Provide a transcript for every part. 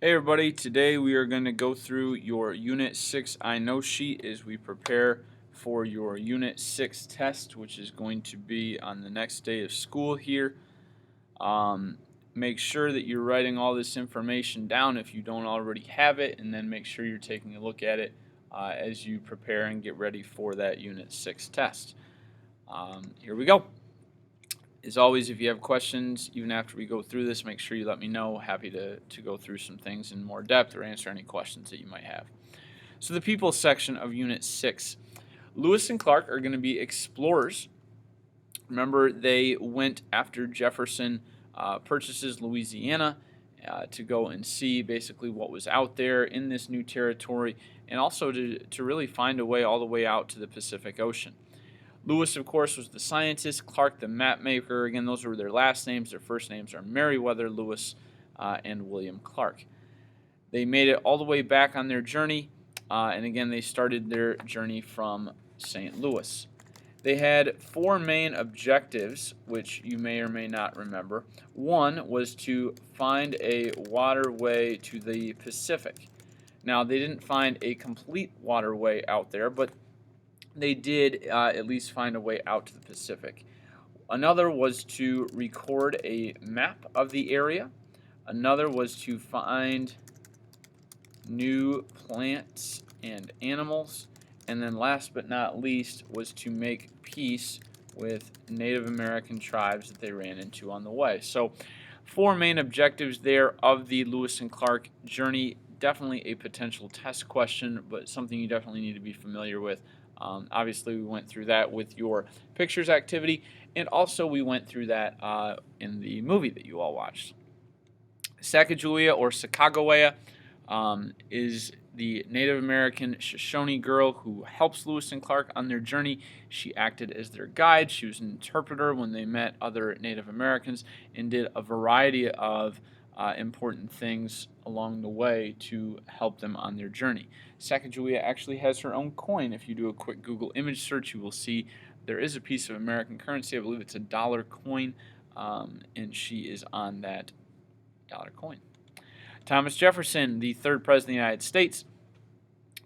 Hey everybody, today we are going to go through your Unit 6 I Know sheet as we prepare for your Unit 6 test, which is going to be on the next day of school here. Make sure that you're writing all this information down if you don't already have it, and then make sure you're taking a look at it as you prepare and get ready for that Unit 6 test. Here we go. As always, if you have questions, even after we go through this, make sure you let me know. Happy to go through some things in more depth or answer any questions that you might have. So the people section of Unit 6. Lewis and Clark are going to be explorers. Remember, they went after Jefferson purchases Louisiana to go and see basically what was out there in this new territory, and also to really find a way all the way out to the Pacific Ocean. Lewis, of course, was the scientist. Clark, the map maker. Again, those were their last names. Their first names are Meriwether Lewis and William Clark. They made it all the way back on their journey, and again, they started their journey from St. Louis. They had four main objectives, which you may or may not remember. One was to find a waterway to the Pacific. Now, they didn't find a complete waterway out there, but they did at least find a way out to the Pacific. Another was to record a map of the area. Another was to find new plants and animals. And then last but not least was to make peace with Native American tribes that they ran into on the way. So four main objectives there of the Lewis and Clark journey. Definitely a potential test question, but something you definitely need to be familiar with. Obviously, we went through that with your pictures activity, and also we went through that in the movie that you all watched. Sacagawea or Sacagawea is the Native American Shoshone girl who helps Lewis and Clark on their journey. She acted as their guide. She was an interpreter when they met other Native Americans and did a variety of important things along the way to help them on their journey. Sacagawea actually has her own coin. If you do a quick Google image search, you will see there is a piece of American currency. I believe it's a dollar coin, and she is on that dollar coin. Thomas Jefferson, the third president of the United States.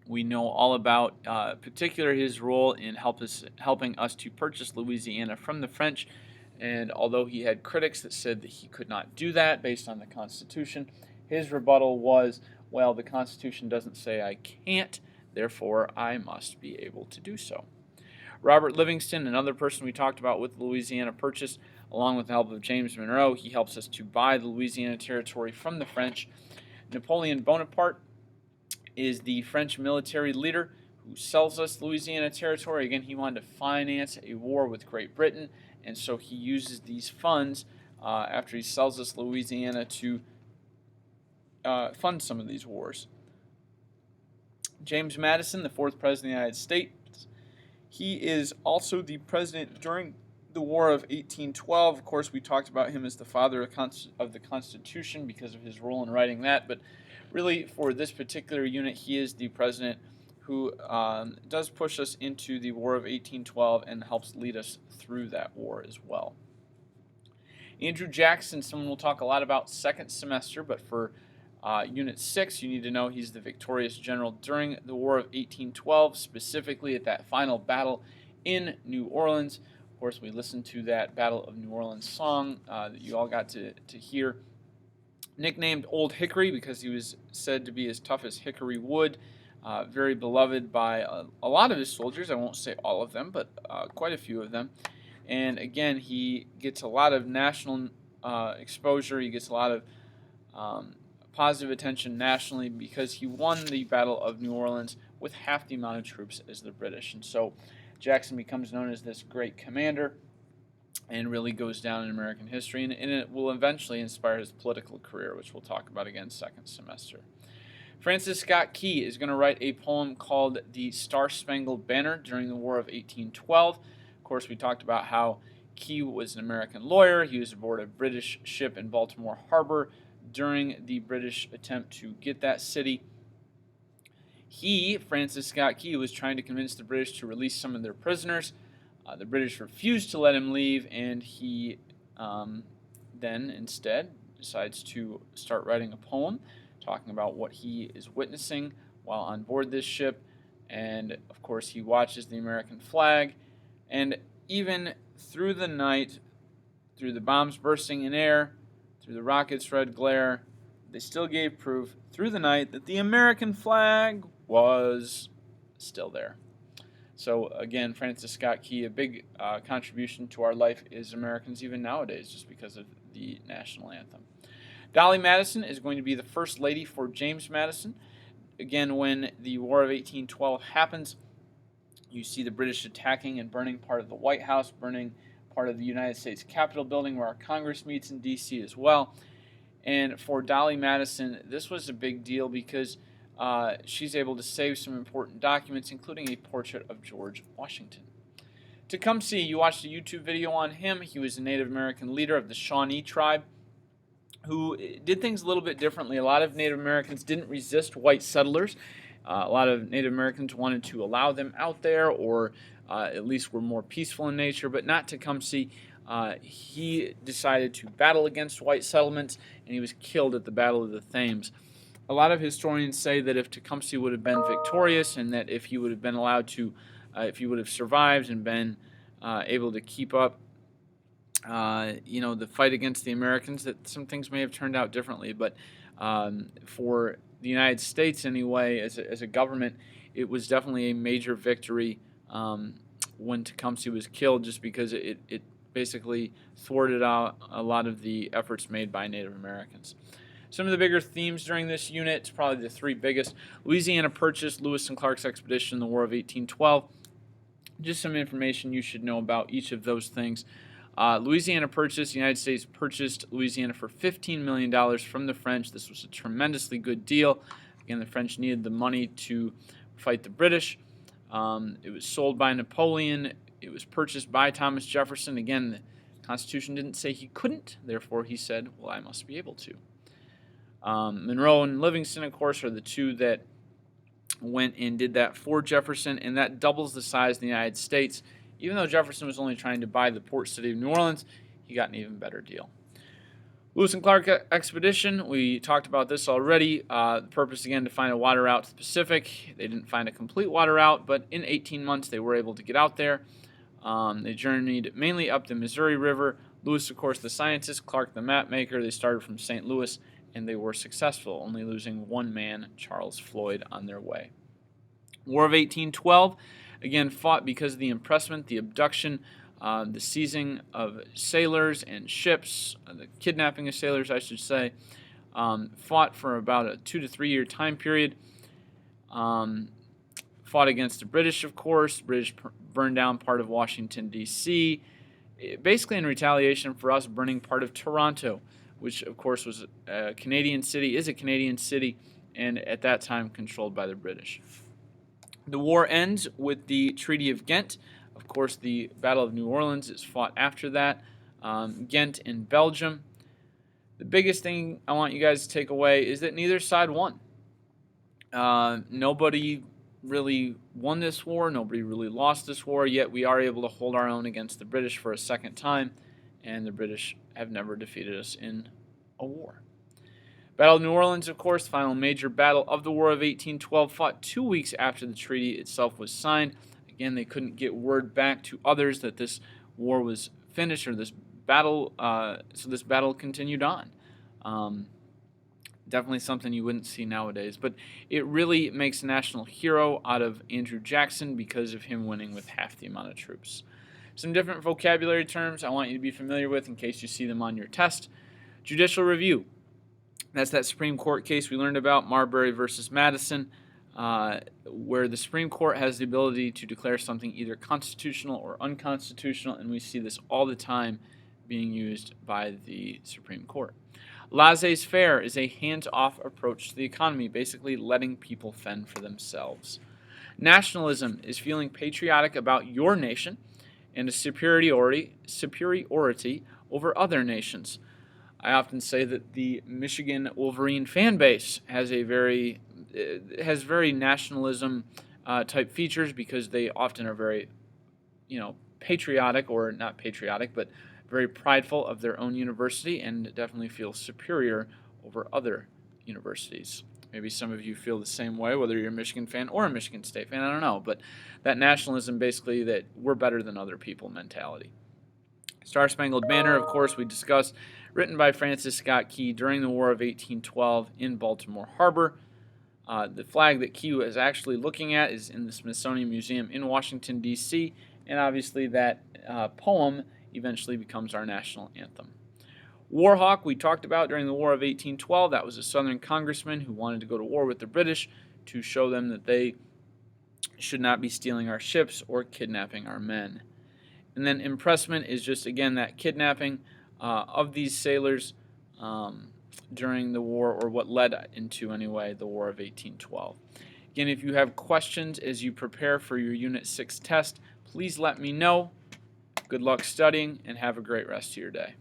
We know all about, particularly his role in helping us to purchase Louisiana from the French. And although he had critics that said that he could not do that based on the Constitution, his rebuttal was, well, the Constitution doesn't say I can't, therefore I must be able to do so. Robert Livingston, another person we talked about with the Louisiana Purchase, along with the help of James Monroe, he helps us to buy the Louisiana Territory from the French. Napoleon Bonaparte is the French military leader who sells us Louisiana Territory. Again, he wanted to finance a war with Great Britain, and so he uses these funds after he sells us Louisiana to fund some of these wars. James Madison, the fourth president of the United States, he is also the president during the War of 1812. Of course, we talked about him as the father of the Constitution because of his role in writing that, but really for this particular unit, he is the president who does push us into the War of 1812 and helps lead us through that war as well. Andrew Jackson, someone we'll talk a lot about second semester, but for Unit 6, you need to know he's the victorious general during the War of 1812, specifically at that final battle in New Orleans. Of course, we listened to that Battle of New Orleans song that you all got to hear. Nicknamed Old Hickory because he was said to be as tough as hickory wood. Very beloved by a lot of his soldiers. I won't say all of them, but quite a few of them. And again, he gets a lot of national exposure. He gets a lot of positive attention nationally because he won the Battle of New Orleans with half the amount of troops as the British. And so Jackson becomes known as this great commander and really goes down in American history, and it will eventually inspire his political career, which we'll talk about again second semester. Francis Scott Key is going to write a poem called The StarSpangled Banner during the War of 1812. Of course, we talked about how Key was an American lawyer. He was aboard a British ship in Baltimore Harbor during the British attempt to get that city. Francis Scott Key, was trying to convince the British to release some of their prisoners. The British refused to let him leave, and he then instead decides to start writing a poem talking about what he is witnessing while on board this ship. And of course, he watches the American flag. And even through the night, through the bombs bursting in air, through the rockets' red glare, they still gave proof through the night that the American flag was still there. So again, Francis Scott Key, a big contribution to our life as Americans even nowadays, just because of the national anthem. Dolly Madison is going to be the first lady for James Madison. Again, when the War of 1812 happens, you see the British attacking and burning part of the White House, burning part of the United States Capitol building where our Congress meets in D.C. as well. And for Dolly Madison, this was a big deal because she's able to save some important documents, including a portrait of George Washington. Tecumseh, you watched a YouTube video on him. He was a Native American leader of the Shawnee tribe who did things a little bit differently. A lot of Native Americans didn't resist white settlers. A lot of Native Americans wanted to allow them out there, or at least were more peaceful in nature, but not Tecumseh. He decided to battle against white settlements, and he was killed at the Battle of the Thames. A lot of historians say that if Tecumseh would have been victorious, and that if he would have been allowed to, if he would have survived and been able to keep up, the fight against the Americans, that some things may have turned out differently. But for the United States, anyway, as a government, it was definitely a major victory when Tecumseh was killed, just because it basically thwarted out a lot of the efforts made by Native Americans. Some of the bigger themes during this unit, it's probably the three biggest: Louisiana Purchase, Lewis and Clark's expedition, the War of 1812. Just some information you should know about each of those things. Louisiana Purchase, the United States purchased Louisiana for $15 million from the French. This was a tremendously good deal. Again, the French needed the money to fight the British. It was sold by Napoleon. It was purchased by Thomas Jefferson. Again, the Constitution didn't say he couldn't. Therefore, he said, well, I must be able to. Monroe and Livingston, of course, are the two that went and did that for Jefferson, and that doubles the size of the United States. Even though Jefferson was only trying to buy the port city of New Orleans, he got an even better deal. Lewis and Clark expedition, we talked about this already. The purpose, again, to find a water route to the Pacific. They didn't find a complete water route, but in 18 months they were able to get out there. They journeyed mainly up the Missouri River. Lewis, of course, the scientist, Clark, the map maker. They started from St. Louis, and they were successful, only losing one man, Charles Floyd, on their way. War of 1812. Again, fought because of the impressment, the abduction, the seizing of sailors and ships, the kidnapping of sailors, I should say. Fought for about a 2 to 3 year time period. Fought against the British, of course. British burned down part of Washington, D.C., basically in retaliation for us burning part of Toronto, which, of course, was a Canadian city, is a Canadian city, and at that time controlled by the British. The war ends with the Treaty of Ghent. Of course, the Battle of New Orleans is fought after that. Ghent in Belgium. The biggest thing I want you guys to take away is that neither side won. Nobody really won this war. Nobody really lost this war, yet we are able to hold our own against the British for a second time, and the British have never defeated us in a war. Battle of New Orleans, of course, the final major battle of the War of 1812, fought 2 weeks after the treaty itself was signed. Again, they couldn't get word back to others that this war was finished, or this battle, so this battle continued on. Definitely something you wouldn't see nowadays, but it really makes a national hero out of Andrew Jackson because of him winning with half the amount of troops. Some different vocabulary terms I want you to be familiar with in case you see them on your test. Judicial review. That's that Supreme Court case we learned about, Marbury versus Madison, where the Supreme Court has the ability to declare something either constitutional or unconstitutional, and we see this all the time being used by the Supreme Court. Laissez-faire is a hands-off approach to the economy, basically letting people fend for themselves. Nationalism is feeling patriotic about your nation and a superiority over other nations. I often say that the Michigan Wolverine fan base has very nationalism type features because they often are very, patriotic, or not patriotic, but very prideful of their own university, and definitely feel superior over other universities. Maybe some of you feel the same way, whether you're a Michigan fan or a Michigan State fan, I don't know. But that nationalism, basically, that we're better than other people mentality. StarSpangled Banner, of course, we discussed, written by Francis Scott Key during the War of 1812 in Baltimore Harbor. The flag that Key is actually looking at is in the Smithsonian Museum in Washington, D.C., and obviously that poem eventually becomes our national anthem. Warhawk, we talked about during the War of 1812. That was a Southern congressman who wanted to go to war with the British to show them that they should not be stealing our ships or kidnapping our men. And then impressment is just, again, that kidnapping of these sailors during the war, or what led into, anyway, the War of 1812. Again, if you have questions as you prepare for your Unit 6 test, please let me know. Good luck studying, and have a great rest of your day.